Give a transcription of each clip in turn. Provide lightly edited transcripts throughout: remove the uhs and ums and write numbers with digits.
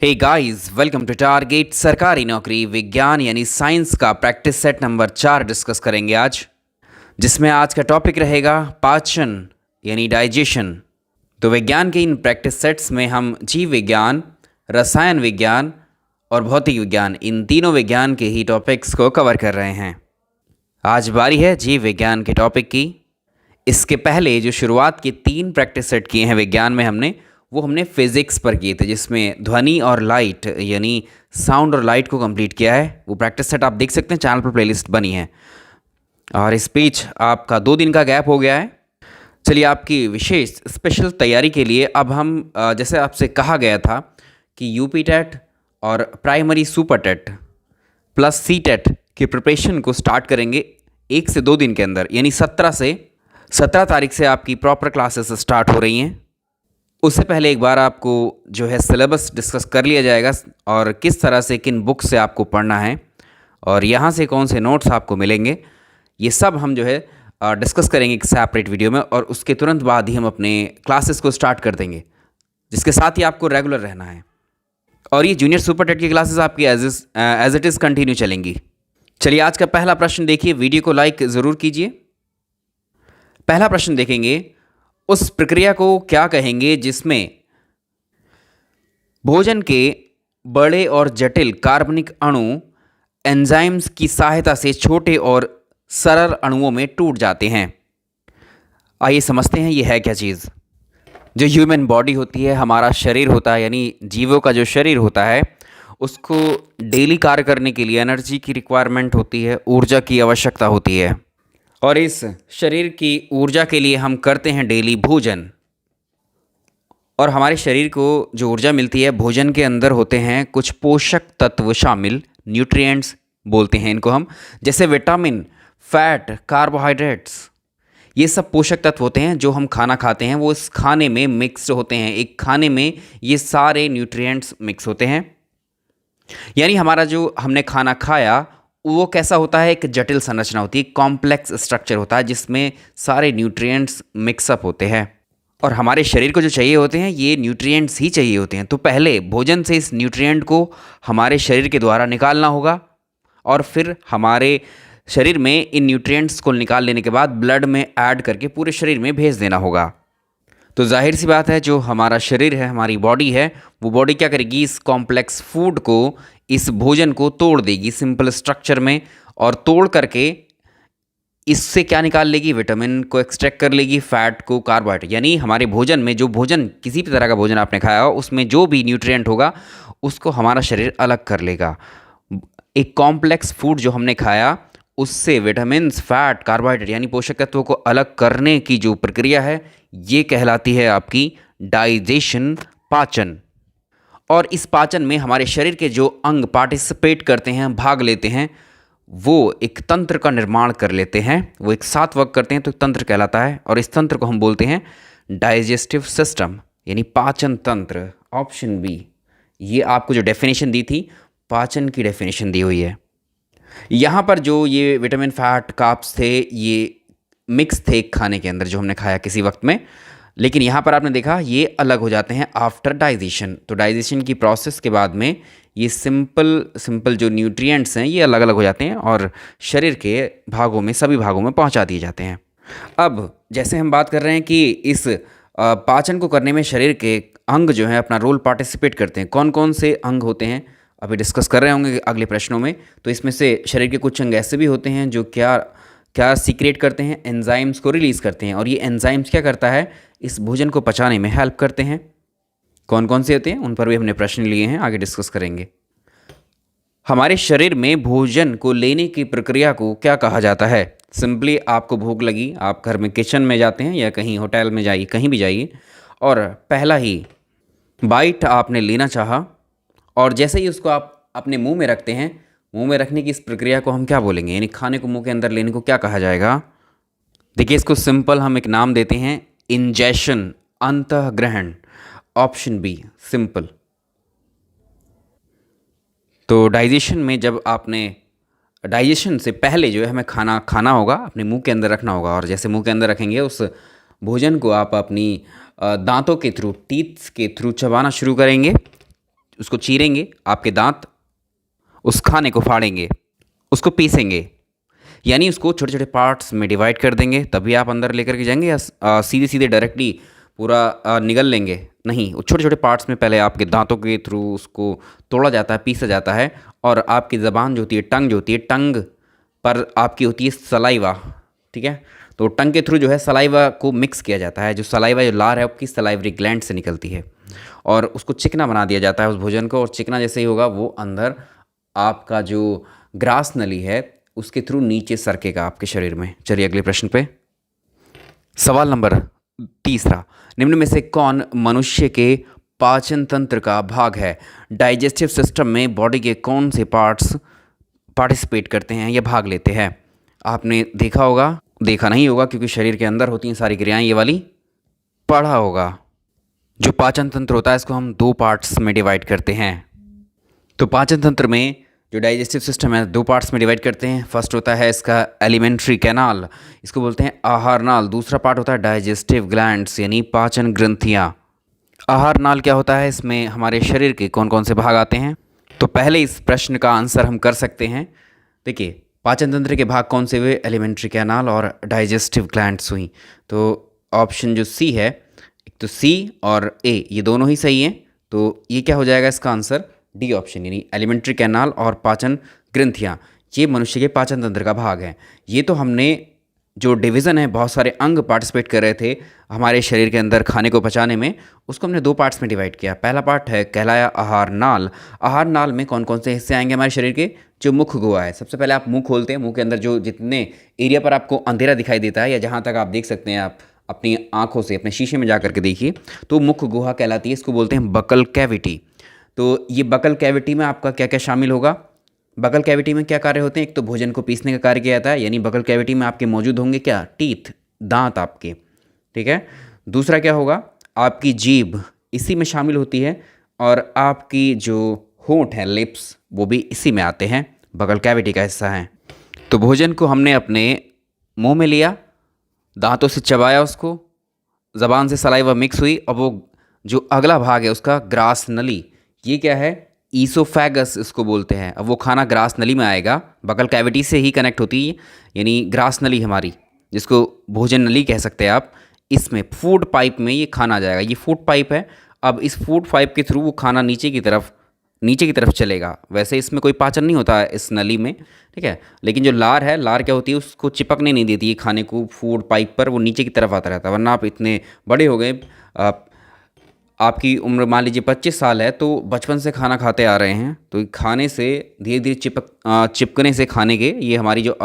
Hey guys, welcome to target सरकारी नौकरी विज्ञान यानी साइंस का प्रैक्टिस सेट नंबर 4 डिस्कस करेंगे आज, जिसमें आज का टॉपिक रहेगा पाचन यानी डाइजेशन। तो विज्ञान के इन प्रैक्टिस सेट्स में हम जीव विज्ञान, रसायन विज्ञान और भौतिक विज्ञान, इन तीनों विज्ञान के ही टॉपिक्स को कवर कर रहे हैं। आज बारी है जीव विज्ञान के टॉपिक की। इसके पहले जो शुरुआत के 3 प्रैक्टिस सेट किए हैं विज्ञान में हमने फिज़िक्स पर किए थे, जिसमें ध्वनि और लाइट यानी साउंड और लाइट को कंप्लीट किया है। वो प्रैक्टिस सेट आप देख सकते हैं, चैनल पर प्लेलिस्ट बनी है। और इस बीच आपका 2 दिन का गैप हो गया है। चलिए, आपकी विशेष स्पेशल तैयारी के लिए अब हम जैसे आपसे कहा गया था कि यूपी टेट और primary super TET plus CTET की प्रिपरेशन को स्टार्ट करेंगे 1 से 2 दिन के अंदर, यानी 17 तारीख से आपकी प्रॉपर क्लासेस स्टार्ट हो रही हैं। उससे पहले एक बार आपको जो है सिलेबस डिस्कस कर लिया जाएगा और किस तरह से किन बुक से आपको पढ़ना है और यहाँ से कौन से नोट्स आपको मिलेंगे, ये सब हम जो है डिस्कस करेंगे एक सेपरेट वीडियो में। और उसके तुरंत बाद ही हम अपने क्लासेस को स्टार्ट कर देंगे, जिसके साथ ही आपको रेगुलर रहना है। और ये जूनियर सुपर टेट की क्लासेस आपकी एज इट इज़ कंटिन्यू चलेंगी। चलिए, आज का पहला प्रश्न देखिए, वीडियो को लाइक ज़रूर कीजिए। पहला प्रश्न देखेंगे, उस प्रक्रिया को क्या कहेंगे जिसमें भोजन के बड़े और जटिल कार्बनिक अणु एंजाइम्स की सहायता से छोटे और सरल अणुओं में टूट जाते हैं। आइए समझते हैं ये है क्या चीज़। जो ह्यूमन बॉडी होती है, हमारा शरीर होता है, यानी जीवों का जो शरीर होता है, उसको डेली कार्य करने के लिए एनर्जी की रिक्वायरमेंट होती है, ऊर्जा की आवश्यकता होती है। और इस शरीर की ऊर्जा के लिए हम करते हैं डेली भोजन। और हमारे शरीर को जो ऊर्जा मिलती है, भोजन के अंदर होते हैं कुछ पोषक तत्व शामिल, न्यूट्रिएंट्स बोलते हैं इनको हम, जैसे विटामिन, फैट, कार्बोहाइड्रेट्स। ये सब पोषक तत्व होते हैं जो हम खाना खाते हैं, वो इस खाने में मिक्स होते हैं। एक खाने में ये सारे न्यूट्रिएंट्स मिक्स होते हैं। यानी हमारा जो हमने खाना खाया वो कैसा होता है, एक जटिल संरचना होती है, कॉम्प्लेक्स स्ट्रक्चर होता है, जिसमें सारे न्यूट्रिएंट्स मिक्सअप होते हैं। और हमारे शरीर को जो चाहिए होते हैं, ये न्यूट्रिएंट्स ही चाहिए होते हैं। तो पहले भोजन से इस न्यूट्रिएंट को हमारे शरीर के द्वारा निकालना होगा, और फिर हमारे शरीर में इन न्यूट्रिएंट्स को निकाल लेने के बाद ब्लड में ऐड करके पूरे शरीर में भेज देना होगा। तो जाहिर सी बात है, जो हमारा शरीर है, हमारी बॉडी है, वो बॉडी क्या करेगी, इस कॉम्प्लेक्स फूड को, इस भोजन को तोड़ देगी सिंपल स्ट्रक्चर में, और तोड़ करके इससे क्या निकाल लेगी, विटामिन को एक्सट्रैक्ट कर लेगी, फैट को, कार्बोहाइड्रेट। यानी हमारे भोजन में जो भोजन, किसी भी तरह का भोजन आपने खाया हो, उसमें जो भी न्यूट्रिएंट होगा उसको हमारा शरीर अलग कर लेगा। एक कॉम्प्लेक्स फूड जो हमने खाया, उससे विटामिन्स, फैट, कार्बोहाइड्रेट यानी पोषक तत्वों को अलग करने की जो प्रक्रिया है, ये कहलाती है आपकी डाइजेशन, पाचन। और इस पाचन में हमारे शरीर के जो अंग पार्टिसिपेट करते हैं, भाग लेते हैं, वो एक तंत्र का निर्माण कर लेते हैं, वो एक साथ वर्क करते हैं, तो तंत्र कहलाता है। और इस तंत्र को हम बोलते हैं डाइजेस्टिव सिस्टम यानी पाचन तंत्र। ऑप्शन बी, ये आपको जो डेफिनेशन दी थी, पाचन की डेफिनेशन दी हुई है। यहाँ पर जो ये विटामिन, फैट, कार्ब्स थे, ये मिक्स थे खाने के अंदर जो हमने खाया किसी वक्त में, लेकिन यहाँ पर आपने देखा ये अलग हो जाते हैं आफ्टर डाइजेशन। तो डाइजेशन की प्रोसेस के बाद में ये सिंपल जो न्यूट्रिएंट्स हैं, ये अलग अलग हो जाते हैं और शरीर के भागों में, सभी भागों में पहुँचा दिए जाते हैं। अब जैसे हम बात कर रहे हैं कि इस पाचन को करने में शरीर के अंग जो हैं अपना रोल पार्टिसिपेट करते हैं, कौन कौन से अंग होते हैं अभी डिस्कस कर रहे होंगे अगले प्रश्नों में। तो इसमें से शरीर के कुछ अंग ऐसे भी होते हैं जो क्या सीक्रेट करते हैं, एंजाइम्स को रिलीज़ करते हैं। और ये एंजाइम्स क्या करता है, इस भोजन को पचाने में हेल्प करते हैं। कौन कौन से होते हैं, उन पर भी हमने प्रश्न लिए हैं, आगे डिस्कस करेंगे। हमारे शरीर में भोजन को लेने की प्रक्रिया को क्या कहा जाता है। सिंपली आपको भूख लगी, आप घर में किचन में जाते हैं या कहीं होटल में जाइए, कहीं भी जाइए, और पहला ही बाइट आपने लेना चाहा, और जैसे ही उसको आप अपने मुंह में रखते हैं, मुंह में रखने की इस प्रक्रिया को हम क्या बोलेंगे, यानी खाने को मुंह के अंदर लेने को क्या कहा जाएगा। देखिए, इसको सिंपल हम एक नाम देते हैं, इंजेशन, अंतःग्रहण। Option B, simple. तो डाइजेशन में जब आपने, डाइजेशन से पहले जो है हमें खाना होगा, अपने मुंह के अंदर रखना होगा, और जैसे मुंह के अंदर रखेंगे उस भोजन को आप अपनी दांतों के थ्रू, टीथ्स के थ्रू चबाना शुरू करेंगे। उसको चीरेंगे, आपके दांत उस खाने को फाड़ेंगे, उसको पीसेंगे, यानी उसको छोटे छोटे पार्ट्स में डिवाइड कर देंगे, तभी आप अंदर लेकर के जाएंगे, या सीधे सीधे डायरेक्टली पूरा निगल लेंगे? नहीं, छोटे छोटे पार्ट्स में पहले आपके दांतों के थ्रू उसको तोड़ा जाता है, पीसा जाता है, और आपकी ज़बान जो होती है, टंग जो होती है, टंग पर आपकी होती है सलाइवा, ठीक है? तो टंग के थ्रू जो है सलाइवा को मिक्स किया जाता है, जो सलाइवा जो लार है आपकी सलाइवरी ग्लैंड से निकलती है, और उसको चिकना बना दिया जाता है उस भोजन को, और चिकना जैसे ही होगा वो अंदर आपका जो ग्रास नली है उसके थ्रू नीचे सरकेगा आपके शरीर में। चलिए अगले प्रश्न पे। सवाल नंबर 3, निम्न में से कौन मनुष्य के पाचन तंत्र का भाग है? डाइजेस्टिव सिस्टम में बॉडी के कौन से पार्ट्स पार्टिसिपेट करते हैं या भाग लेते हैं? आपने देखा होगा, देखा नहीं होगा क्योंकि शरीर के अंदर होती हैं सारी क्रियाएं, ये वाली पढ़ा होगा। जो पाचन तंत्र होता है इसको हम 2 पार्ट्स में डिवाइड करते हैं। तो पाचन तंत्र में जो डाइजेस्टिव सिस्टम है 2 पार्ट्स में डिवाइड करते हैं। फर्स्ट होता है इसका एलिमेंट्री कैनाल, इसको बोलते हैं आहार नाल। दूसरा पार्ट होता है डाइजेस्टिव ग्लैंड्स यानी पाचन ग्रंथियाँ। आहार नाल क्या होता है? इसमें हमारे शरीर के कौन कौन से भाग आते हैं? तो पहले इस प्रश्न का आंसर हम कर सकते हैं। देखिए, पाचन तंत्र के भाग कौन से हुए? एलिमेंट्री कैनाल और डाइजेस्टिव ग्लैंड्स हुई। तो ऑप्शन जो सी है, एक तो सी और ए ये दोनों ही सही हैं। तो ये क्या हो जाएगा इसका आंसर? डी ऑप्शन, यानी एलिमेंट्री कैनाल और पाचन ग्रंथियाँ ये मनुष्य के पाचन तंत्र का भाग है। ये तो हमने जो डिवीज़न है, बहुत सारे अंग पार्टिसिपेट कर रहे थे हमारे शरीर के अंदर खाने को पचाने में, उसको हमने 2 पार्ट्स में डिवाइड किया। पहला पार्ट है कहलाया आहार नाल। आहार नाल में कौन कौन से हिस्से आएंगे हमारे शरीर के? जो मुख गुहा है, सबसे पहले आप मुंह खोलते हैं, मुंह के अंदर जो जितने एरिया पर आपको अंधेरा दिखाई देता है या जहाँ तक आप देख सकते हैं, आप अपनी आँखों से अपने शीशे में जा करके देखिए, तो मुख गुहा कहलाती है। इसको बोलते हैं बकल कैविटी। तो ये बकल कैविटी में आपका क्या क्या शामिल होगा? बकल कैविटी में क्या कार्य होते हैं? एक तो भोजन को पीसने का कार्य किया जाता है, यानी बकल कैविटी में आपके मौजूद होंगे क्या? टीथ, दांत आपके, ठीक है। दूसरा क्या होगा? आपकी जीभ इसी में शामिल होती है, और आपकी जो होंठ है, लिप्स, वो भी इसी में आते हैं, बकल कैविटी का हिस्सा है। तो भोजन को हमने अपने मुंह में लिया, दांतों से चबाया उसको, ज़बान से सलाइवा मिक्स हुई, और वो जो अगला भाग है उसका ग्रास नली, ये क्या है? ईसोफेगस इसको बोलते हैं। अब वो खाना ग्रास नली में आएगा, बकल कैविटी से ही कनेक्ट होती है, यानी ग्रास नली हमारी, जिसको भोजन नली कह सकते हैं आप, इसमें फूड पाइप में ये खाना आ जाएगा। ये फूड पाइप है। अब इस फूड पाइप के थ्रू वो खाना नीचे की तरफ चलेगा। वैसे इसमें कोई पाचन नहीं होता है इस नली में, ठीक है, लेकिन जो लार है, लार क्या होती है? उसको चिपकने नहीं देती है खाने को फूड पाइप पर, वो नीचे की तरफ आता रहता है। वरना आप इतने बड़े हो गए, आपकी उम्र मान लीजिए 25 साल है, तो बचपन से खाना खाते आ रहे हैं, तो खाने से धीरे धीरे चिपकने से खाने के ये हमारी जो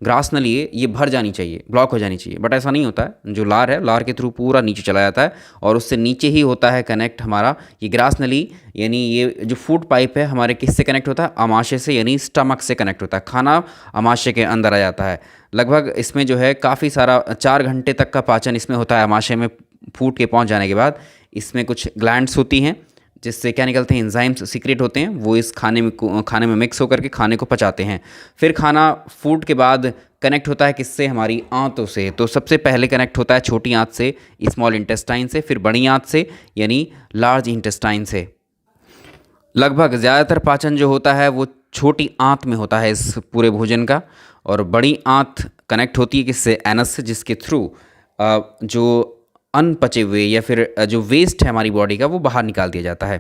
ग्रास नली है ये भर जानी चाहिए, ब्लॉक हो जानी चाहिए। बट ऐसा नहीं होता है। जो लार है, लार के थ्रू पूरा नीचे चला जाता है, और उससे नीचे ही होता है कनेक्ट हमारा ये ग्रास नली, यानी ये जो फूड पाइप है हमारे किससे कनेक्ट होता है? आमाशय से, यानी स्टमक से कनेक्ट होता है। खाना आमाशय के अंदर आ जाता है। लगभग इसमें जो है काफ़ी सारा 4 घंटे तक का पाचन इसमें होता है। आमाशय में फूड के पहुंच जाने के बाद इसमें कुछ ग्लैंड्स होती हैं, जिससे क्या निकलते हैं? एंजाइम्स सीक्रेट होते हैं, वो इस खाने में मिक्स होकर के खाने को पचाते हैं। फिर खाना फूड के बाद कनेक्ट होता है किससे? हमारी आंतों से। तो सबसे पहले कनेक्ट होता है छोटी आंत से, स्मॉल इंटेस्टाइन से, फिर बड़ी आंत से यानी लार्ज इंटेस्टाइन से। लगभग ज़्यादातर पाचन जो होता है वो छोटी आंत में होता है इस पूरे भोजन का, और बड़ी आंत कनेक्ट होती है किससे? एनस से, जिसके थ्रू जो अनपचे हुए या फिर जो वेस्ट है हमारी बॉडी का वो बाहर निकाल दिया जाता है।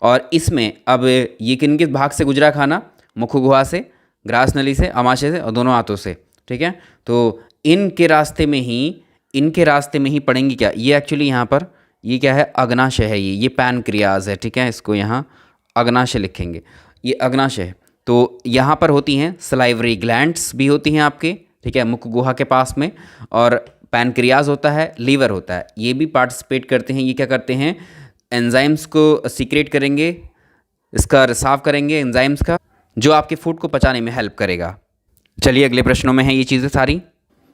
और इसमें अब ये किन किस भाग से गुजरा खाना? मुख गुहा से, ग्रास नली से, आमाशय से, और दोनों हाथों से, ठीक है। तो इनके रास्ते में ही पड़ेंगी क्या? ये एक्चुअली यहाँ पर ये क्या है? अग्नाशय है। ये पैनक्रियाज है, ठीक है। इसको यहाँ अग्नाशय लिखेंगे, ये अग्नाशय है। तो यहाँ पर होती हैं सलाइवरी ग्लैंड्स भी होती हैं आपके, ठीक है, मुख गुहा के पास में, और पैनक्रियाज होता है, लीवर होता है, ये भी पार्टिसिपेट करते हैं। ये क्या करते हैं? एंजाइम्स को सीक्रेट करेंगे, इसका रिसाव करेंगे एंजाइम्स का, जो आपके फूड को पचाने में हेल्प करेगा। चलिए अगले प्रश्नों में है ये चीज़ें सारी।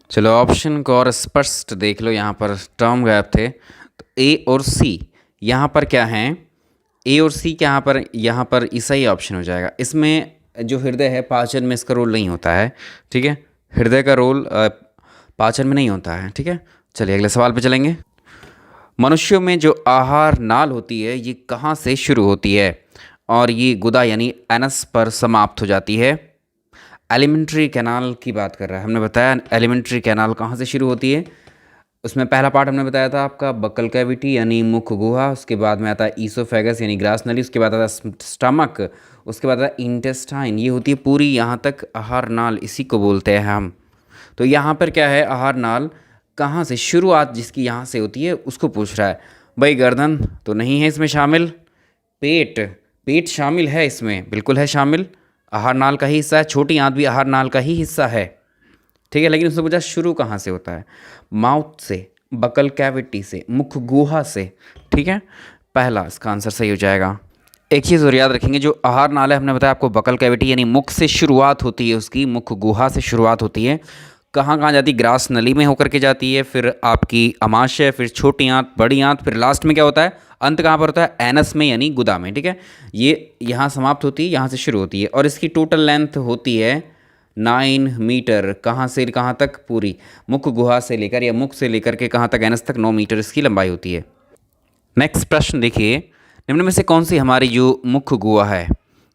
चलो ऑप्शन को और स्पष्ट देख लो। यहाँ पर टर्म गैप थे, तो ए और सी यहाँ पर क्या हैं? ए और सी क्या यहाँ पर ऐसा ही ऑप्शन हो जाएगा। इसमें जो हृदय है, पाचन में इसका रोल नहीं होता है, ठीक है। हृदय का रोल पाचन में नहीं होता है, ठीक है। चलिए अगले सवाल पे चलेंगे। मनुष्यों में जो आहार नाल होती है ये कहाँ से शुरू होती है और ये गुदा यानी एनस पर समाप्त हो जाती है? एलिमेंट्री कैनाल की बात कर रहा है। हमने बताया एलिमेंट्री कैनाल कहाँ से शुरू होती है। उसमें पहला पार्ट हमने बताया था आपका बकल कैविटी यानी मुख गुहा, उसके बाद में आता है ईसोफेगस यानी ग्रास नली, उसके बाद आता है स्टमक, उसके बाद आता है इंटेस्टाइन। ये होती है पूरी यहाँ तक आहार नाल, इसी को बोलते हैं हम। तो यहाँ पर क्या है, आहार नाल कहाँ से शुरुआत जिसकी यहाँ से होती है उसको पूछ रहा है। भाई गर्दन तो नहीं है इसमें शामिल, पेट, पेट शामिल है इसमें, बिल्कुल है शामिल, आहार नाल का ही हिस्सा है। छोटी आंत भी आहार नाल का ही हिस्सा है, ठीक है। लेकिन उसने पूछा शुरू कहाँ से होता है, माउथ से, बकल कैविटी से, मुख गुहा से, ठीक है। पहला इसका आंसर सही हो जाएगा। एक चीज़ और याद रखेंगे, जो आहार नाल है हमने बताया आपको बकल कैविटी यानी मुख से शुरुआत होती है उसकी, मुख गुहा से शुरुआत होती है। कहाँ कहाँ जाती है, ग्रास नली में होकर के जाती है, फिर आपकी अमाशय, फिर छोटी आंत, बड़ी आंत, फिर लास्ट में क्या होता है, अंत कहाँ पर होता है, एनस में यानी गुदा में, ठीक है। ये यहाँ समाप्त होती है, यहाँ से शुरू होती है और इसकी टोटल लेंथ होती है 9 मीटर। कहाँ से कहाँ तक, पूरी मुख गुहा से लेकर या मुख से लेकर के कहाँ तक, एनस तक 9 मीटर इसकी लंबाई होती है। नेक्स्ट प्रश्न देखिए, निम्न में से कौन सी हमारी जो मुख गुहा है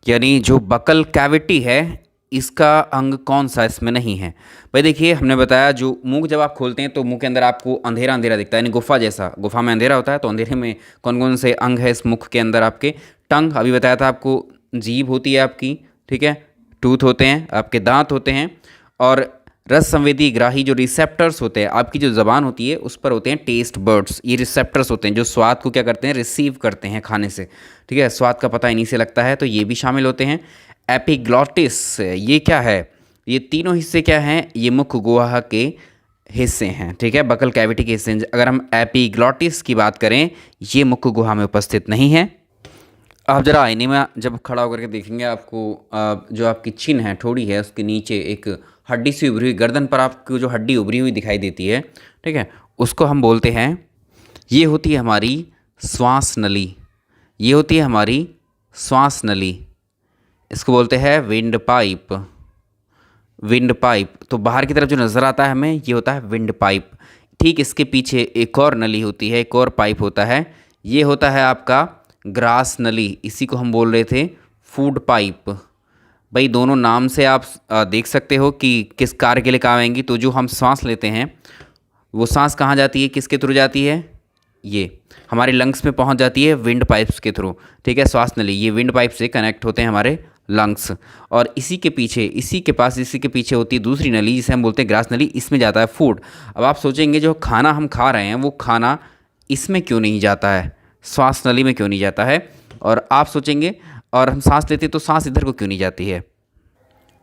यानी जो बकल कैविटी है इसका अंग कौन सा इसमें नहीं है। भाई देखिए हमने बताया जो मुंह जब आप खोलते हैं तो मुंह के अंदर आपको अंधेरा अंधेरा दिखता है, यानी गुफा जैसा, गुफा में अंधेरा होता है। तो अंधेरे में कौन कौन से अंग है इस मुख के अंदर आपके, टंग अभी बताया था आपको, जीभ होती है आपकी, ठीक है, टूथ होते हैं आपके, दांत होते हैं, और रस संवेदी ग्राही जो रिसेप्टर्स होते हैं, आपकी जो ज़बान होती है उस पर होते हैं टेस्ट बर्ड्स। ये रिसेप्टर्स होते हैं जो स्वाद को क्या करते हैं, रिसीव करते हैं खाने से, ठीक है। स्वाद का पता इन्हीं से लगता है, तो ये भी शामिल होते हैं। एपिग्लॉटिस, ये क्या है, ये तीनों हिस्से क्या हैं, ये मुख गुहा के हिस्से हैं, ठीक है, बकल कैविटी के हिस्से हैं। अगर हम एपिग्लॉटिस की बात करें, ये मुख गुहा में उपस्थित नहीं है। आप जरा आईने में जब खड़ा होकर के देखेंगे आपको जो आपकी चिन है, ठोड़ी है, उसके नीचे एक हड्डी सी उभरी हुई, गर्दन पर आपको जो हड्डी उभरी हुई दिखाई देती है, ठीक है, उसको हम बोलते हैं, ये होती है हमारी श्वास नली, ये होती है हमारी श्वास नली, इसको बोलते हैं विंड पाइप। विंड पाइप तो बाहर की तरफ जो नज़र आता है हमें, ये होता है विंड पाइप। ठीक इसके पीछे एक और नली होती है, एक और पाइप होता है, ये होता है आपका ग्रास नली, इसी को हम बोल रहे थे फूड पाइप। भाई दोनों नाम से आप देख सकते हो कि किस कार्य के लिए काम आएंगी। तो जो हम सांस लेते हैं वो सांस कहाँ जाती है, किसके थ्रू जाती है, ये हमारे लंग्स में पहुंच जाती है विंड पाइप्स के थ्रू, ठीक है। श्वास नली ये विंड पाइप से कनेक्ट होते हैं हमारे लंग्स, और इसी के पीछे, इसी के पास, इसी के पीछे होती है दूसरी नली जिसे हम बोलते हैं ग्रास नली, इसमें जाता है फूड। अब आप सोचेंगे जो खाना हम खा रहे हैं वो खाना इसमें क्यों नहीं जाता है, श्वास नली में क्यों नहीं जाता है, और आप सोचेंगे और हम सांस लेते तो सांस इधर को क्यों नहीं जाती है।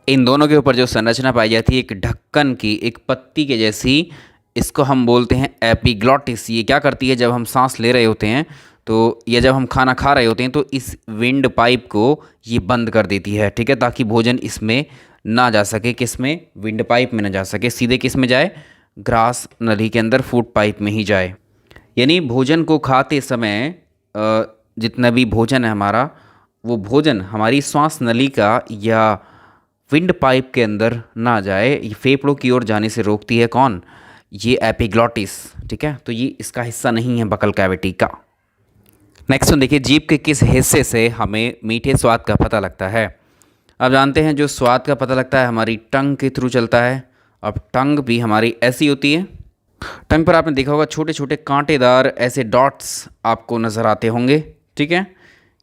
इन दोनों के ऊपर जो संरचना पाई जाती है एक ढक्कन की, एक पत्ती के जैसी, इसको हम बोलते हैं एपिग्लॉटिस। ये क्या करती है, जब हम सांस ले रहे होते हैं तो या जब हम खाना खा रहे होते हैं तो इस विंड पाइप को ये बंद कर देती है, ठीक है, ताकि भोजन इसमें ना जा सके, किसमें, विंड पाइप में ना जा सके, सीधे किस में जाए, ग्रास नली के अंदर फूड पाइप में ही जाए। यानी भोजन को खाते समय जितना भी भोजन है हमारा, वो भोजन हमारी श्वास नली का या विंड पाइप के अंदर ना जाए, ये फेफड़ों की ओर जाने से रोकती है कौन, ये एपिग्लॉटिस, ठीक है। तो ये इसका हिस्सा नहीं है बकल कैविटी का। नेक्स्ट वन देखिए, जीभ के किस हिस्से से हमें मीठे स्वाद का पता लगता है। अब जानते हैं जो स्वाद का पता लगता है हमारी टंग के थ्रू चलता है। अब टंग भी हमारी ऐसी होती है, टंग पर आपने देखा होगा छोटे छोटे कांटेदार ऐसे डॉट्स आपको नज़र आते होंगे, ठीक है।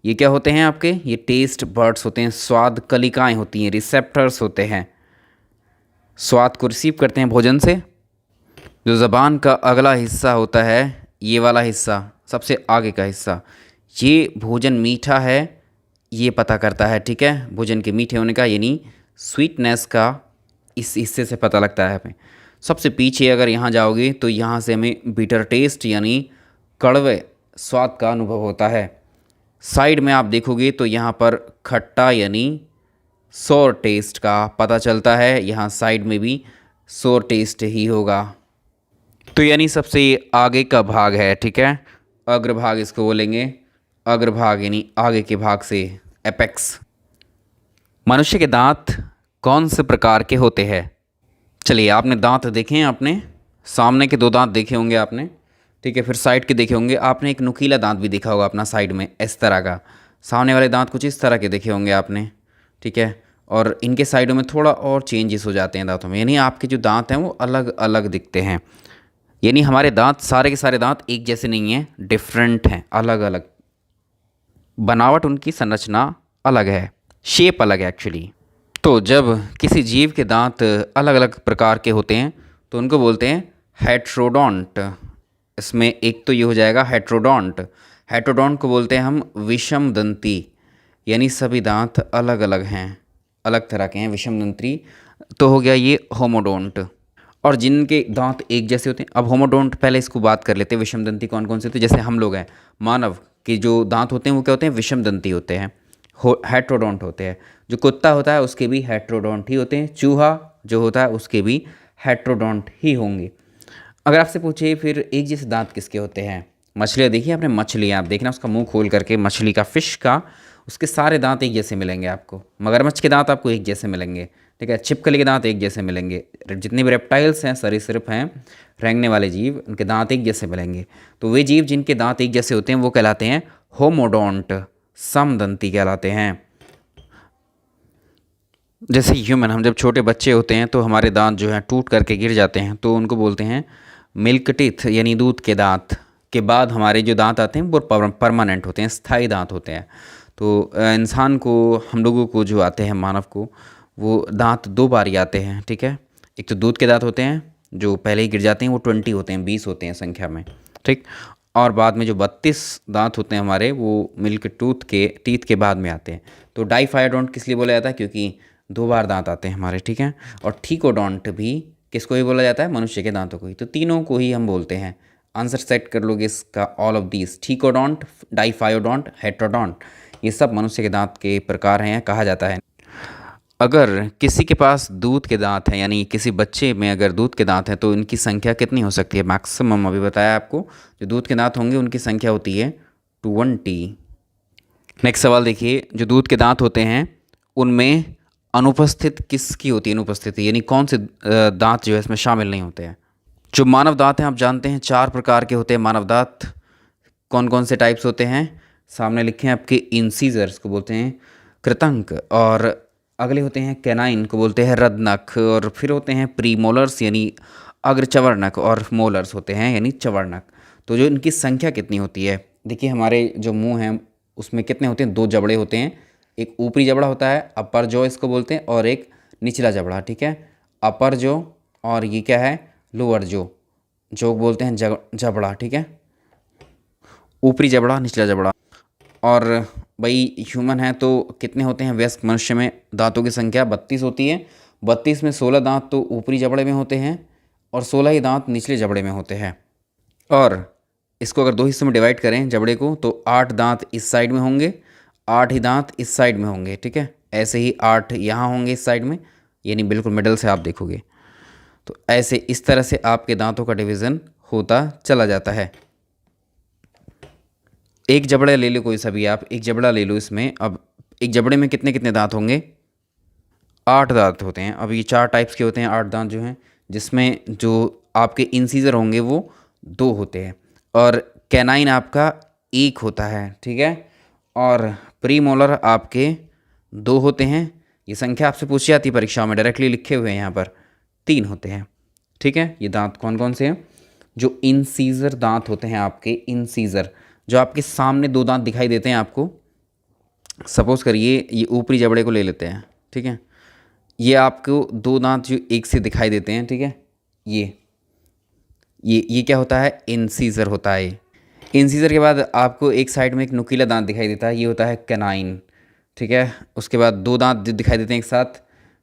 ये क्या होते हैं आपके, ये टेस्ट बर्ड्स होते हैं, स्वाद कलिकाएँ होती हैं, रिसेप्टर्स होते हैं, स्वाद को रिसीव करते हैं भोजन से। जो ज़बान का अगला हिस्सा होता है, ये वाला हिस्सा, सबसे आगे का हिस्सा, ये भोजन मीठा है ये पता करता है, ठीक है, भोजन के मीठे होने का, यानी स्वीटनेस का इस हिस्से से पता लगता है हमें। सबसे पीछे अगर यहाँ जाओगे तो यहाँ से हमें बिटर टेस्ट यानी कड़वे स्वाद का अनुभव होता है। साइड में आप देखोगे तो यहाँ पर खट्टा यानी सोर टेस्ट का पता चलता है, यहाँ साइड में भी सोर टेस्ट ही होगा। तो यानी सबसे आगे का भाग है, ठीक है, अग्रभाग इसको बोलेंगे, अग्रभाग यानी आगे के भाग से एपेक्स। मनुष्य के दांत कौन से प्रकार के होते हैं। चलिए आपने दांत देखे हैं, आपने सामने के 2 दांत देखे होंगे आपने, ठीक है। फिर साइड के देखे होंगे आपने, एक नुकीला दांत भी देखा होगा अपना साइड में इस तरह का। सामने वाले दांत कुछ इस तरह के देखे होंगे आपने, ठीक है। और इनके साइडों में थोड़ा और चेंजेस हो जाते हैं दांतों में, यानी आपके जो दांत हैं वो अलग अलग दिखते हैं। यानी हमारे दांत सारे के सारे दांत एक जैसे नहीं हैं, डिफरेंट हैं, अलग अलग बनावट, उनकी संरचना अलग है, शेप अलग है एक्चुअली। तो जब किसी जीव के दांत अलग अलग प्रकार के होते हैं तो उनको बोलते हैं हेट्रोडोंट। इसमें एक तो ये हो जाएगा हेट्रोडोंट। हेट्रोडोंट को बोलते हैं हम विषम दंती, यानी सभी दांत अलग अलग हैं, अलग तरह के हैं, विषम दंती। तो हो गया ये होमोडोंट। और जिनके दांत एक जैसे होते हैं, अब होमोडोंट पहले इसको बात कर लेते हैं, विषम दंती कौन कौन से होते हैं। जैसे हम लोग हैं, मानव के जो दांत होते हैं वो क्या होते हैं, विषम दंती होते हैं, हेट्रोडोंट होते हैं। जो कुत्ता होता है उसके भी हेट्रोडोंट ही होते हैं, चूहा जो होता है उसके भी हेट्रोडोंट ही होंगे। अगर आपसे पूछे फिर एक जैसे दांत किसके होते हैं, मछलियाँ देखिए आपने, मछलियाँ आप देखना उसका मुंह खोल करके, मछली का, फिश का, उसके सारे दांत एक जैसे मिलेंगे आपको। मगरमच्छ के दांत आपको एक जैसे मिलेंगे, ठीक है। छिपकली के दांत एक जैसे मिलेंगे। जितने भी रेप्टाइल्स हैं, सरीसृप हैं, रेंगने वाले जीव, उनके दांत एक जैसे मिलेंगे। तो वे जीव जिनके दांत एक जैसे होते हैं वो कहलाते हैं होमोडोंट, समदंती कहलाते हैं। जैसे ह्यूमन, हम जब छोटे बच्चे होते हैं तो हमारे दांत जो हैं टूट करके गिर जाते हैं, तो उनको बोलते हैं मिल्क टीथ, यानी दूध के दांत। के बाद हमारे जो दांत आते हैं वो परमानेंट होते हैं, स्थायी दांत होते हैं। तो इंसान को, हम लोगों को जो आते हैं, मानव को, वो दांत दो बार ही आते हैं, ठीक है। एक तो दूध के दांत होते हैं जो पहले ही गिर जाते हैं, वो 20 होते हैं, 20 होते हैं संख्या में, ठीक। और बाद में जो 32 दांत होते हैं हमारे, वो मिल्क टीथ के बाद में आते हैं। तो डाइफायोडोंट किस लिए बोला जाता है, क्योंकि दो बार दांत आते हैं हमारे, ठीक है। और ठीकोडोंट भी किसको ही बोला जाता है, मनुष्य के दांतों को ही। तो तीनों को ही हम बोलते हैं। आंसर सेट कर लोगे इसका, all of these, thecodont, diphyodont, heterodont, ये सब मनुष्य के दांत के प्रकार हैं, कहा जाता है। अगर किसी के पास दूध के दांत हैं, यानी किसी बच्चे में अगर दूध के दांत हैं, तो इनकी संख्या कितनी हो सकती है, मैक्सिमम अभी बताया आपको, जो दूध के दांत होंगे उनकी संख्या होती है 20। नेक्स्ट सवाल देखिए, जो दूध के दांत होते हैं उनमें अनुपस्थित किसकी होती है, अनुपस्थिति, यानी कौन से दांत जो है इसमें शामिल नहीं होते हैं। जो मानव दांत हैं आप जानते हैं 4 प्रकार के होते हैं मानव दांत। कौन कौन से टाइप्स होते हैं, सामने लिखे हैं आपके, इंसीजर्स को बोलते हैं कृतंक, और अगले होते हैं कैनाइन को बोलते हैं रदनख, और फिर होते हैं प्रीमोलर्स यानी अग्रचवर्णक, और मोलर्स होते हैं यानी चवर्णक। तो जो इनकी संख्या कितनी होती है, देखिए हमारे जो मुंह हैं उसमें कितने होते हैं, 2 जबड़े होते हैं। एक ऊपरी जबड़ा होता है, अपर जॉ इसको बोलते हैं, और एक निचला जबड़ा, ठीक है। अपर जॉ, और ये क्या है, लोअर जॉ, जो बोलते हैं जबड़ा, ठीक है। ऊपरी जबड़ा, निचला जबड़ा। और भाई ह्यूमन है तो कितने होते हैं, वयस्क मनुष्य में दांतों की संख्या 32 होती है। 32 में 16 दांत तो ऊपरी जबड़े में होते हैं और 16 ही दांत निचले जबड़े में होते हैं। और इसको अगर 2 हिस्सों में डिवाइड करें जबड़े को, तो 8 दांत इस साइड में होंगे, 8 ही दांत इस साइड में होंगे, ठीक है। ऐसे ही 8 यहाँ होंगे इस साइड में, यानी बिल्कुल मिडल से आप देखोगे। तो ऐसे इस तरह से आपके दांतों का डिवीज़न होता चला जाता है। एक जबड़ा ले लो कोई सा भी आप, एक जबड़ा ले लो इसमें। अब एक जबड़े में कितने कितने दांत होंगे, 8 दांत होते हैं। अब ये 4 टाइप्स के होते हैं 8 दांत जो हैं, जिसमें जो आपके इंसीजर होंगे वो 2 होते हैं, और कैनाइन आपका 1 होता है, ठीक है। और प्रीमोलर आपके 2 होते हैं। ये संख्या आपसे पूछी जाती है परीक्षाओं में, डायरेक्टली लिखे हुए हैं यहाँ पर, 3 होते हैं, ठीक है। ये दांत कौन कौन से हैं, जो इंसीजर दांत होते हैं आपके, इंसीजर, जो आपके सामने 2 दांत दिखाई देते हैं आपको। सपोज़ करिए ये ऊपरी जबड़े को ले लेते हैं, ठीक है। ये आपको 2 दांत जो एक से दिखाई देते हैं, ठीक है। ये क्या होता है, इंसीजर होता है। इंसीजर के बाद आपको एक साइड में एक नुकीला दांत दिखाई देता है, ये होता है कैनाइन, ठीक है। उसके बाद 2 दांत दिखाई देते हैं एक साथ,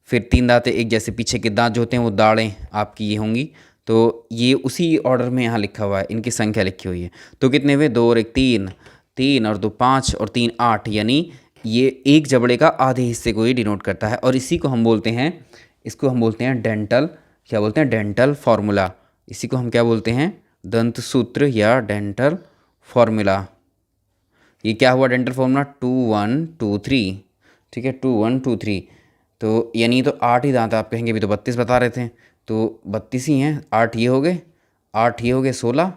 फिर 3 दांत एक जैसे, पीछे के दांत जो होते हैं वो दाढ़ें आपकी ये होंगी। तो ये उसी ऑर्डर में यहाँ लिखा हुआ है, इनकी संख्या लिखी हुई है। तो कितने हुए, 2 और 1 3, 3 और 2 5 और 3 8, यानी ये एक जबड़े का आधे हिस्से को ही डिनोट करता है। और इसी को हम बोलते हैं, इसको हम बोलते हैं डेंटल, क्या बोलते हैं, डेंटल फार्मूला। इसी को हम क्या बोलते हैं, दंत सूत्र या डेंटल फार्मूला। ये क्या हुआ, डेंटल फार्मूला 2 1 2 3, ठीक है, 2 1 2 3। तो यानी तो 8 ही दांत आप कहेंगे, भी तो 32 बता रहे थे, तो 32 ही हैं। 8 ये हो गए, 8 ये हो गए, 16,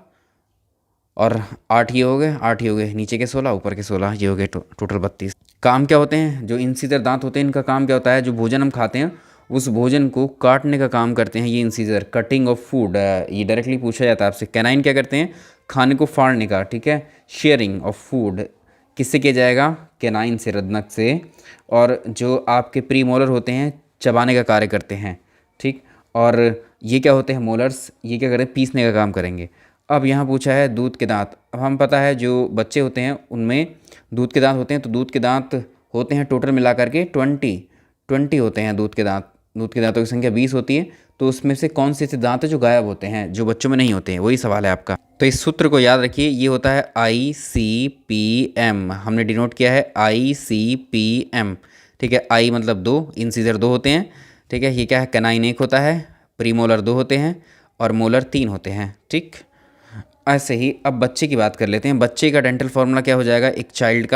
और 8 ये हो गए, 8 ये हो गए, नीचे के 16 ऊपर के 16, ये हो गए टोटल 32। काम क्या होते हैं, जो इंसीजर दांत होते हैं इनका काम क्या होता है, जो भोजन हम खाते हैं उस भोजन को काटने का काम करते हैं ये इंसीजर, कटिंग ऑफ फूड। ये डायरेक्टली पूछा जाता है आपसे। कैनाइन क्या करते हैं, खाने को फाड़ने का, ठीक है। शेयरिंग ऑफ फूड किससे किया जाएगा, कैनाइन से, रदनक से। और जो आपके प्रीमोलर होते हैं चबाने का कार्य करते हैं, ठीक। और ये क्या होते हैं, मोलर्स, ये क्या करें, पीसने का काम करेंगे। अब यहाँ पूछा है दूध के दांत। अब हम पता है जो बच्चे होते हैं उनमें दूध के दांत होते हैं, तो दूध के दांत होते हैं टोटल मिला करके 20 होते हैं दूध के दांत। दूध के दांतों की संख्या 20 होती है। तो उसमें से कौन से ऐसे दांत है जो गायब होते हैं, जो बच्चों में नहीं होते हैं, वही सवाल है आपका। तो इस सूत्र को याद रखिए, ये होता है ICPM। हमने डिनोट किया है ICPM, ठीक है। आई मतलब 2, इंसीजर 2 होते हैं, ठीक है। ये क्या है, कैनाइन 1 होता है, प्रीमोलर 2 होते हैं और मोलर 3 होते हैं, ठीक। ऐसे ही अब बच्चे की बात कर लेते हैं। बच्चे का डेंटल फार्मूला क्या हो जाएगा, एक चाइल्ड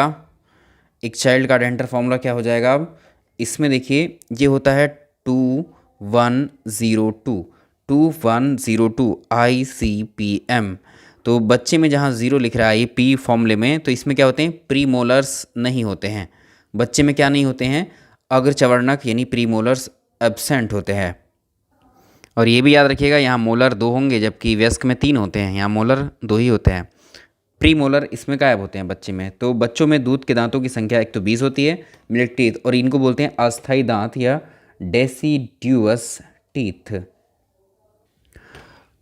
का डेंटल फार्मूला क्या हो जाएगा। अब इसमें देखिए ये होता है 2102 ICPM। तो बच्चे में जहाँ 0 लिख रहा है ये पी फॉर्मूले में, तो इसमें क्या होते हैं, प्रीमोलर्स नहीं होते हैं। बच्चे में क्या नहीं होते हैं, अग्रचवर्णक यानी प्रीमोलर्स एब्सेंट होते हैं। और ये भी याद रखिएगा, यहाँ मोलर 2 होंगे जबकि वयस्क में 3 होते हैं, यहाँ मोलर 2 ही होते हैं। प्री मोलर इसमें गायब होते हैं बच्चे में। तो बच्चों में दूध के दांतों की संख्या एक तो 20 होती है, मिल्क टीथ, और इनको बोलते हैं अस्थायी दांत या डेसिड्यूअस टीथ।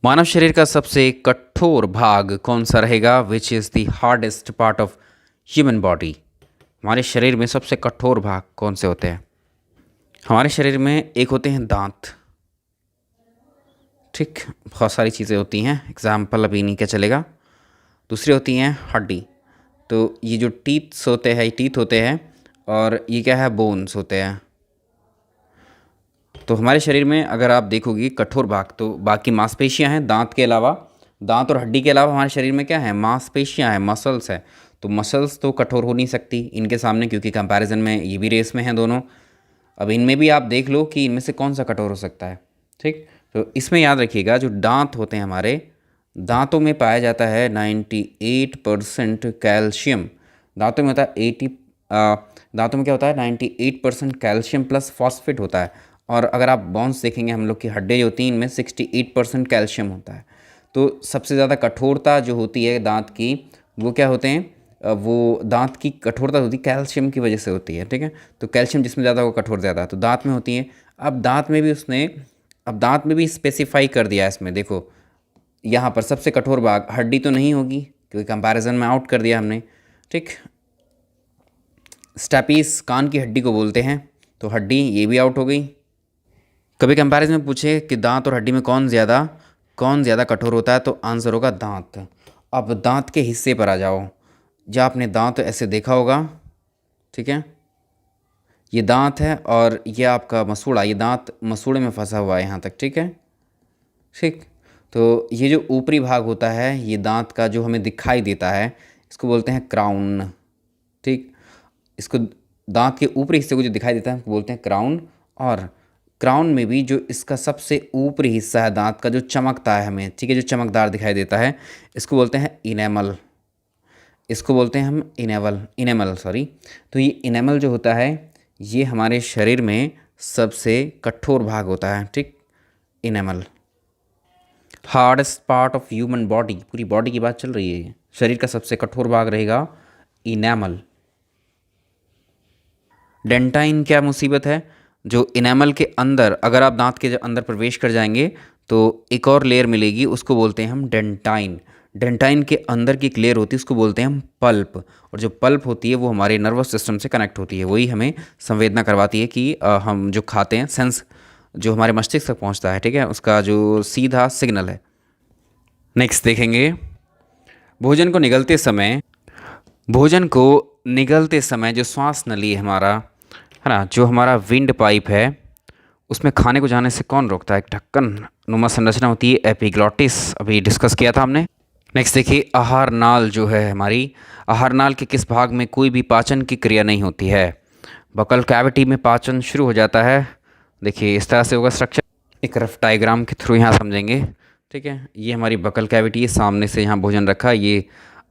मानव शरीर का सबसे कठोर भाग कौन सा रहेगा, which is the hardest part of human body. हमारे शरीर में सबसे कठोर भाग कौन से होते हैं। हमारे शरीर में एक होते हैं दांत, ठीक, बहुत सारी चीज़ें होती हैं, एग्जाम्पल अभी नहीं क्या चलेगा। दूसरी होती हैं हड्डी। तो ये जो टीथ होते हैं, टीथ होते हैं, और ये क्या है, बोन्स होते हैं। तो हमारे शरीर में अगर आप देखोगे कठोर भाग, तो बाकी मांसपेशियां हैं दांत के अलावा, दांत और हड्डी के अलावा हमारे शरीर में क्या है, मांसपेशियां हैं, मसल्स है। तो मसल्स तो कठोर हो नहीं सकती इनके सामने, क्योंकि कंपैरिजन में ये भी रेस में हैं दोनों। अब इनमें भी आप देख लो कि इनमें से कौन सा कठोर हो सकता है, ठीक। तो इसमें याद रखिएगा जो दांत होते हैं हमारे, दांतों में पाया जाता है 98% कैल्शियम। दांतों में होता है दांतों में क्या होता है, 98% कैल्शियम प्लस फॉस्फेट होता है। और अगर आप बोन्स देखेंगे, हम लोग की हड्डियाँ जो होती हैं इनमें 68% कैल्शियम होता है। तो सबसे ज़्यादा कठोरता जो होती है दांत की, वो क्या होते हैं, वो दांत की कठोरता होती है कैल्शियम की वजह से होती है, ठीक है। तो कैल्शियम जिसमें ज़्यादा वो कठोर ज़्यादा, तो दांत में होती है। अब दांत में भी स्पेसिफाई कर दिया है इसमें, देखो यहाँ पर सबसे कठोर भाग हड्डी तो नहीं होगी क्योंकि कंपैरिजन में आउट कर दिया हमने, ठीक। स्टैपीस कान की हड्डी को बोलते हैं, तो हड्डी ये भी आउट हो गई। कभी कंपैरिजन में पूछे कि दांत और हड्डी में कौन ज़्यादा कठोर होता है, तो आंसर होगा दांत। अब दांत के हिस्से पर आ जाओ। जब आपने दांत ऐसे देखा होगा, ठीक है, ये दांत है और ये आपका मसूड़ा, ये दांत मसूड़े में फंसा हुआ है यहाँ तक, ठीक है, ठीक। तो ये जो ऊपरी भाग होता है ये दांत का जो हमें दिखाई देता है, इसको बोलते हैं क्राउन, ठीक। इसको दांत के ऊपरी हिस्से को जो दिखाई देता है उसको बोलते हैं क्राउन। और क्राउन में भी जो इसका सबसे ऊपरी हिस्सा है दांत का, जो चमकता है हमें, ठीक है, जो चमकदार दिखाई देता है, इसको बोलते हैं इनेमल। इसको बोलते हैं हम इनेमल सॉरी। तो ये इनेमल जो होता है ये हमारे शरीर में सबसे कठोर भाग होता है, ठीक, enamel. Hardest part of human body, पूरी बॉडी की बात चल रही है, शरीर का सबसे कठोर भाग रहेगा इनेमल। डेंटाइन क्या मुसीबत है, जो इनेमल के अंदर, अगर आप दांत के अंदर प्रवेश कर जाएंगे तो एक और लेयर मिलेगी, उसको बोलते हैं हम डेंटाइन। डेंटाइन के अंदर की एक लेयर होती है, उसको बोलते हैं हम पल्प। और जो पल्प होती है वो हमारे नर्वस सिस्टम से कनेक्ट होती है, वही हमें संवेदना करवाती है कि हम जो खाते हैं, सेंस जो हमारे मस्तिष्क तक पहुंचता है, ठीक है, उसका जो सीधा सिग्नल है। नेक्स्ट देखेंगे, भोजन को निगलते समय जो श्वास नली है हमारा, है ना, जो हमारा विंड पाइप है, उसमें खाने को जाने से कौन रोकता है, एक ढक्कन नुमा संरचना होती है, एपिग्लॉटिस, अभी डिस्कस किया था हमने। नेक्स्ट देखिए, आहार नाल जो है हमारी, आहार नाल के किस भाग में कोई भी पाचन की क्रिया नहीं होती है। बकल कैविटी में पाचन शुरू हो जाता है। देखिए इस तरह से होगा स्ट्रक्चर, एक रफ डायग्राम के थ्रू यहाँ समझेंगे, ठीक है। ये हमारी बकल कैविटी है, सामने से यहाँ भोजन रखा, ये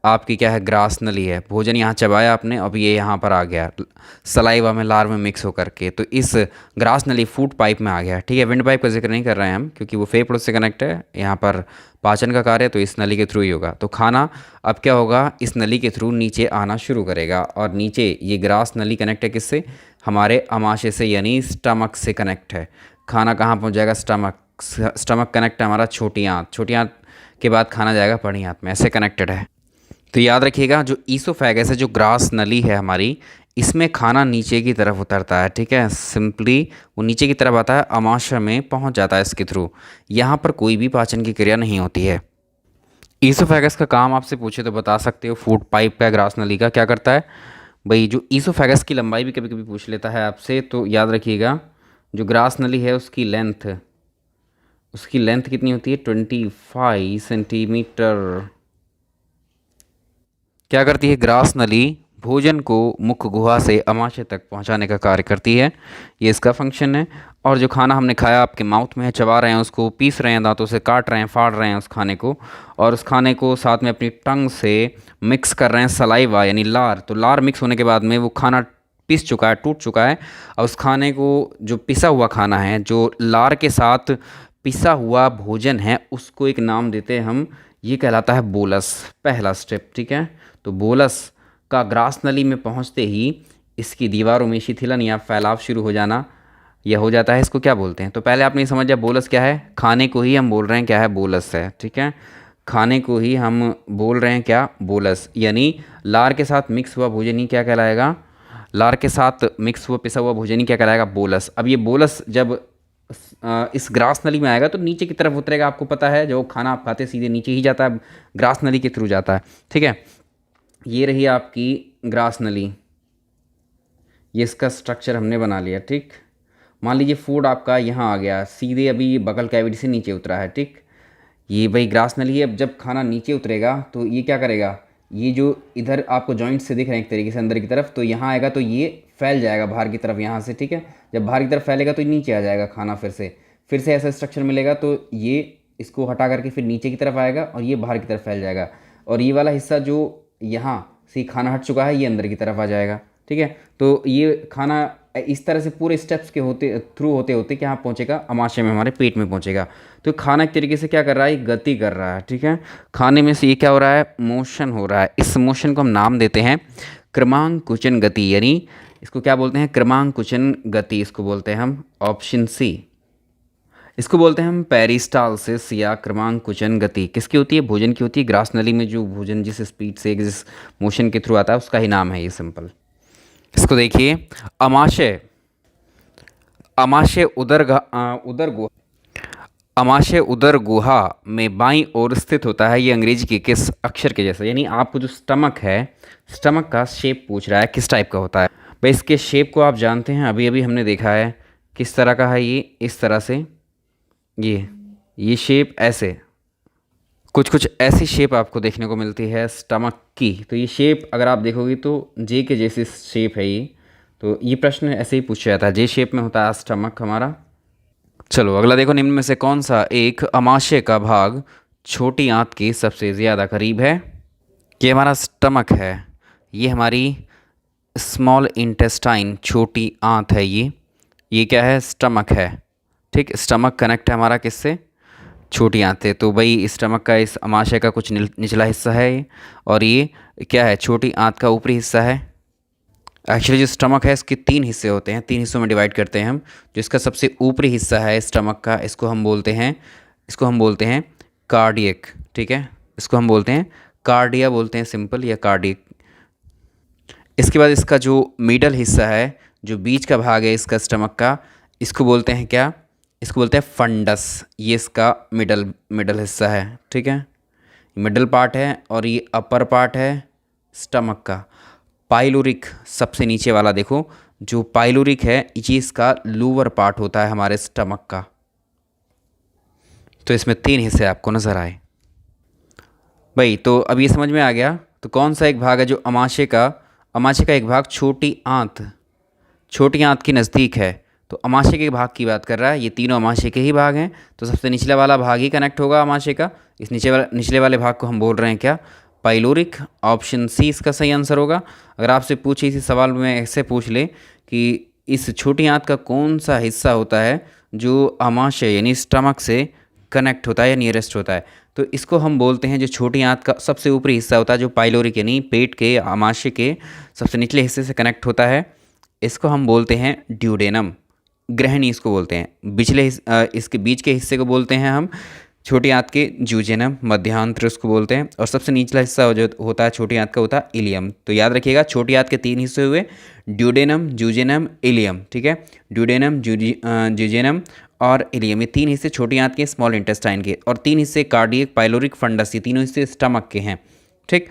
आपकी क्या है, ग्रास नली है। भोजन यहाँ चबाया आपने, अब ये यहाँ पर आ गया सलाइवा में, लार में मिक्स होकर के, तो इस ग्रास नली फूड पाइप में आ गया। ठीक है, विंड पाइप का जिक्र नहीं कर रहे हैं हम, क्योंकि वो फेफड़ों से कनेक्ट है, यहाँ पर पाचन का कार्य तो इस नली के थ्रू ही होगा। तो खाना अब क्या होगा, इस नली के थ्रू नीचे आना शुरू करेगा, और नीचे ये ग्रास नली कनेक्ट है किससे, हमारे आमाशय से, यानी स्टमक से कनेक्ट है। खाना कहाँ पहुँच जाएगा, स्टमक। स्टमक कनेक्ट है हमारा छोटी आंत, छोटी आंत के बाद खाना जाएगा बड़ी आंत में, ऐसे कनेक्टेड है। तो याद रखिएगा, जो ईसोफेगस है, जो ग्रास नली है हमारी, इसमें खाना नीचे की तरफ उतरता है। ठीक है, सिंपली वो नीचे की तरफ आता है, आमाशय में पहुंच जाता है इसके थ्रू। यहाँ पर कोई भी पाचन की क्रिया नहीं होती है। ईसोफेगस का काम आपसे पूछे तो बता सकते हो, फूड पाइप का, ग्रास नली का क्या करता है भाई। जो ईसोफेगस की लंबाई भी कभी कभी पूछ लेता है आपसे, तो याद रखिएगा, जो ग्रास नली है उसकी लेंथ कितनी होती है, 25 सेंटीमीटर। क्या करती है, ग्रास नली भोजन को मुख्य गुहा से अमाशय तक पहुंचाने का कार्य करती है, ये इसका फंक्शन है। और जो खाना हमने खाया आपके माउथ में है, चबा रहे हैं उसको, पीस रहे हैं, दांतों से काट रहे हैं, फाड़ रहे हैं उस खाने को, और उस खाने को साथ में अपनी टंग से मिक्स कर रहे हैं सलाइवा यानी लार। तो लार मिक्स होने के बाद में वो खाना पिस चुका है, टूट चुका है, और उस खाने को, जो पिसा हुआ खाना है, जो लार के साथ पिसा हुआ भोजन है, उसको एक नाम देते हैं हम, ये कहलाता है बोलस, पहला स्टेप। ठीक है, तो बोलस का ग्रास नली में पहुंचते ही इसकी दीवारों में शिथिलन या फैलाव शुरू हो जाना, यह हो जाता है, इसको क्या बोलते हैं। तो पहले आपने समझा बोलस क्या है, खाने को ही हम बोल रहे हैं क्या है, बोलस है। ठीक है, खाने को ही हम बोल रहे हैं क्या, बोलस, यानी लार के साथ मिक्स हुआ भोजन ही क्या कहलाएगा, लार के साथ मिक्स हुआ पिसा हुआ भोजन ही क्या कहलाएगा, बोलस। अब ये बोलस जब इस ग्रास नली में आएगा तो नीचे की तरफ उतरेगा, आपको पता है, जो खाना आप खाते सीधे नीचे ही जाता है, ग्रास नली के थ्रू जाता है। ठीक है, ये रही आपकी ग्रास नली, ये इसका स्ट्रक्चर हमने बना लिया। ठीक, मान लीजिए फूड आपका यहाँ आ गया सीधे, अभी ये बगल कैविटी से नीचे उतरा है। ठीक, ये भाई ग्रास नली है। अब जब खाना नीचे उतरेगा तो ये क्या करेगा, ये जो इधर आपको जॉइंट से दिख रहे हैं एक तरीके से अंदर की तरफ, तो यहाँ आएगा तो ये फैल जाएगा बाहर की तरफ यहाँ से। ठीक है, जब बाहर की तरफ फैलेगा तो नीचे आ जाएगा खाना, फिर से ऐसा स्ट्रक्चर मिलेगा, तो ये इसको हटा करके फिर नीचे की तरफ आएगा और ये बाहर की तरफ फैल जाएगा, और ये वाला हिस्सा जो यहाँ से खाना हट चुका है ये अंदर की तरफ आ जाएगा। ठीक है, तो ये खाना इस तरह से पूरे स्टेप्स के थ्रू होते होते क्या पहुँचेगा, आमाशय में, हमारे पेट में पहुँचेगा। तो खाना एक तरीके से क्या कर रहा है, गति कर रहा है। ठीक है, खाने में से ये क्या हो रहा है, मोशन हो रहा है। इस मोशन को हम नाम देते हैं क्रमांकुचन गति, यानी इसको क्या बोलते हैं, क्रमांकुचन गति, इसको बोलते हैं हम ऑप्शन सी, इसको बोलते हैं हम पेरिस्टालसिस या क्रमांकुचन गति। किसकी होती है, भोजन की होती है। ग्रास नली में जो भोजन जिस स्पीड से, जिस मोशन के थ्रू आता है, उसका ही नाम है ये, सिंपल। इसको देखिए, आमाशय, आमाशय उदर गुहा में बाईं ओर स्थित होता है। ये अंग्रेजी के किस अक्षर के जैसा, यानी आपको जो स्टमक है, स्टमक का शेप पूछ रहा है किस टाइप का होता है। भाई इसके शेप को आप जानते हैं, अभी अभी हमने देखा है किस तरह का है, ये इस तरह से, ये शेप ऐसे, कुछ ऐसी शेप आपको देखने को मिलती है स्टमक की। तो ये शेप अगर आप देखोगे तो जे के जैसी शेप है ये। तो ये प्रश्न ऐसे ही पूछा जाता है, जे शेप में होता है स्टमक हमारा। चलो अगला देखो, निम्न में से कौन सा एक आमाशय का भाग छोटी आंत के सबसे ज़्यादा करीब है। ये हमारा स्टमक है, ये हमारी स्मॉल इंटेस्टाइन, छोटी आंत है ये क्या है, स्टमक है। ठीक, स्टमक कनेक्ट है हमारा किससे, छोटी आंतें। तो भाई स्टमक का, इस आमाशय का कुछ निचला हिस्सा है ये, और ये क्या है, छोटी आंत का ऊपरी हिस्सा है। एक्चुअली जो स्टमक है इसके 3 हिस्से होते हैं, 3 हिस्सों में डिवाइड करते हैं हम। जो इसका सबसे ऊपरी हिस्सा है स्टमक का, इसको हम बोलते हैं कार्डियक। ठीक है, इसको हम बोलते हैं कार्डिया, बोलते हैं सिंपल, या कार्डियक। इसके बाद इसका जो मिडल हिस्सा है, जो बीच का भाग है इसका स्टमक का, इसको बोलते हैं क्या, इसको बोलते हैं फंडस। ये इसका मिडल हिस्सा है। ठीक है, मिडल पार्ट है, और ये अपर पार्ट है स्टमक का। पाइलोरिक सबसे नीचे वाला देखो, जो पाइलोरिक है ये इसका लोअर पार्ट होता है हमारे स्टमक का। तो इसमें 3 हिस्से आपको नज़र आए भाई। तो अब ये समझ में आ गया, तो कौन सा एक भाग है जो आमाशय का एक भाग छोटी आंत के नज़दीक है। तो अमाशय के भाग की बात कर रहा है, ये तीनों अमाशय के ही भाग हैं, तो सबसे निचला वाला भाग ही कनेक्ट होगा अमाशय का। इस निचले वाले भाग को हम बोल रहे हैं क्या, पाइलोरिक। ऑप्शन सी इसका सही आंसर होगा। अगर आपसे पूछे इसी सवाल में ऐसे पूछ ले कि इस छोटी आंत का कौन सा हिस्सा होता है जो अमाशय यानी स्टमक से कनेक्ट होता है या नियरेस्ट होता है, तो इसको हम बोलते हैं, जो छोटी आंत का सबसे ऊपरी हिस्सा होता है जो पाइलोरिक यानी पेट के अमाशय के सबसे निचले हिस्से से कनेक्ट होता है, इसको हम बोलते हैं ड्यूडेनम। ग्रहणी इसको बोलते हैं। इसके बीच के हिस्से को बोलते हैं हम छोटी आंत के जूजेनम, मध्यांतर उसको बोलते हैं। और सबसे निचला हिस्सा जो होता है छोटी आंत का होता है इलियम। तो याद रखिएगा छोटी आंत के 3 हिस्से हुए, ड्यूडेनम, जूजेनम, इलियम। ठीक है, ड्यूडेनम, जूजेनम और इलियम, ये 3 हिस्से छोटी आंत के स्मॉल इंटेस्टाइन के, और 3 हिस्से कार्डियक, पाइलोरिक, फंडस, ये तीनों हिस्से स्टमक के हैं। ठीक,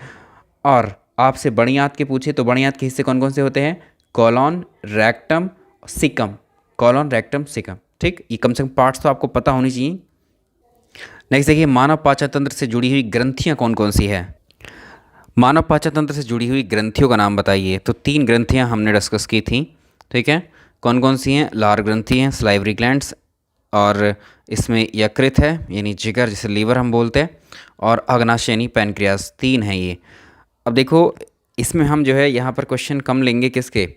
और आपसे बड़ी आंत के पूछे तो बड़ी आंत के हिस्से कौन कौन से होते हैं, colon, rectum, caecum. Colon, rectum, caecum. ठीक, ये कम से कम पार्ट्स तो आपको पता होनी चाहिए। नेक्स्ट देखिए, मानव पाचन तंत्र से जुड़ी हुई ग्रंथियां कौन कौन सी है। मानव पाचन तंत्र से जुड़ी हुई ग्रंथियों का नाम बताइए। तो 3 ग्रंथियां हमने डिस्कस की थी। ठीक है, कौन कौन सी हैं, लार ग्रंथि हैं, सलाइवरी ग्लैंड्स, और इसमें यकृत है यानी जिगर जिसे लीवर हम बोलते हैं, और अग्नाशय यानी पैनक्रियास। 3 हैं ये। अब देखो इसमें हम जो है यहाँ पर क्वेश्चन कम लेंगे किसके,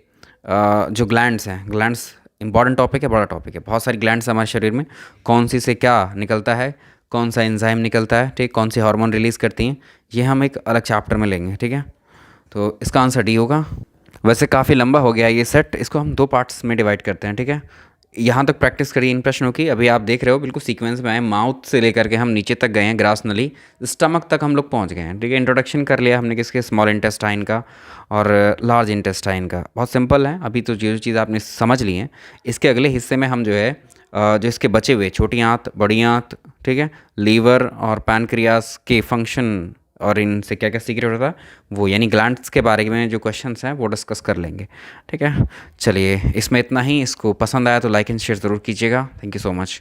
जो ग्लैंड्स हैं। ग्लैंड्स इंपॉर्टेंट टॉपिक है, बड़ा टॉपिक है। बहुत सारी ग्लैंड्स हमारे शरीर में, कौन सी से क्या निकलता है, कौन सा एंजाइम निकलता है, ठीक, कौन सी हार्मोन रिलीज़ करती हैं, ये हम एक अलग चैप्टर में लेंगे। ठीक है, तो इसका आंसर डी होगा। वैसे काफ़ी लंबा हो गया ये सेट, इसको हम 2 पार्ट्स में डिवाइड करते हैं। ठीक है, यहाँ तक प्रैक्टिस करिए इन प्रश्नों की। अभी आप देख रहे हो बिल्कुल सीक्वेंस में आए, माउथ से लेकर के हम नीचे तक गए हैं, ग्रास नली, स्टमक तक हम लोग पहुँच गए हैं। ठीक है, इंट्रोडक्शन कर लिया हमने किसके, स्मॉल इंटेस्टाइन का और लार्ज इंटेस्टाइन का। बहुत सिंपल है, अभी तो जो चीज़ आपने समझ ली है, इसके अगले हिस्से में हम जो है जो इसके बचे हुए छोटी आंत, बड़ी आंत, ठीक है, लीवर और पैनक्रियास के फंक्शन और इनसे क्या क्या सीक्रेट होता है वो, यानी ग्लैंड्स के बारे में जो क्वेश्चंस हैं वो डिस्कस कर लेंगे। ठीक है, चलिए इसमें इतना ही। इसको पसंद आया तो लाइक एंड शेयर ज़रूर कीजिएगा। Thank you so much.